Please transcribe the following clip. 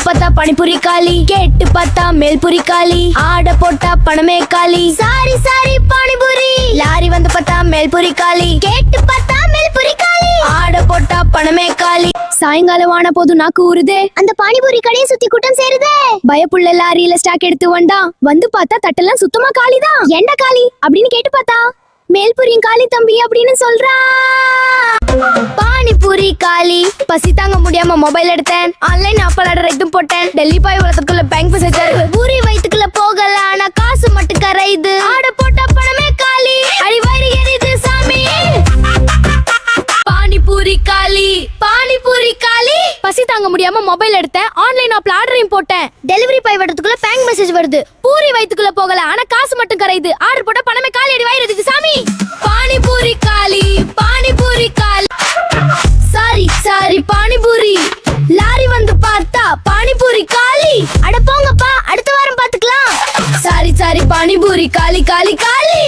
பார்த்தா பனிபுரி காலி, கேட்டு பார்த்தா மேல்புரி காலி, ஆட போட்டா பணமே காலி. Sorry sorry pani puri. லாரி வந்து பார்த்தா மேல்புரி காலி, கேட்டு பார்த்தா மேல்புரி காலி, ஆட போட்டா பணமே காலி. சாயங்காலம் ஆன போது நாக்கு ஊறுதே, அந்த பானிபுரி கடையை சுத்தி கூட்டம் சேருதே. பயப்புள்ள லாரியில ஸ்டாக் எடுத்து வந்தா, வந்து பார்த்தா தட்டெல்லாம் சுத்தமா காலிதான். என்ன காலி அப்படின்னு கேட்டு பார்த்தா, மேல்புரியும் காலி தம்பி அப்படின்னு சொல்றா. பானிபூரி காலி. பசி தாங்க முடியாம மொபைல் எடுத்தேன், ஆன்லைன் ஆப்பல் ஆர்டர் எடுத்து போட்டேன். டெல்லி பாய் வளத்துக்குள்ள பேங்க் மெசேஜ், பூரி வயித்துக்குள்ள போகல ஆனா காசு மட்டும் கரையுது. ஆட போட்டா பணமே காலி, அடிவாரி எரியுது சாமி. பானிபூரி காலி, பானிபூரி காலி. பசி தாங்க முடியாம மொபைல் எடுத்தேன், ஆன்லைன் ஆப்ல ஆர்டரையும் போட்டேன். டெலிவரி பாய் வரதுக்குள்ள பேங்க் மெசேஜ் வருது, பூரி வயித்துக்குள்ள போகல ஆனா காசு மட்டும் கரையுது. ஆர்டர் போட்டா பணமே காலி, அடிவாரி எரியுது சாமி. பானிபூரி காலி, பானிபூரி காலி. Sorry sorry panipuri. லாரி வந்து பார்த்தா பானிபூரி காலி. அட போங்கப்பா, அடுத்த வாரம் பாத்துக்கலாம். சாரி சாரி பானிபூரி காலி காலி காலி.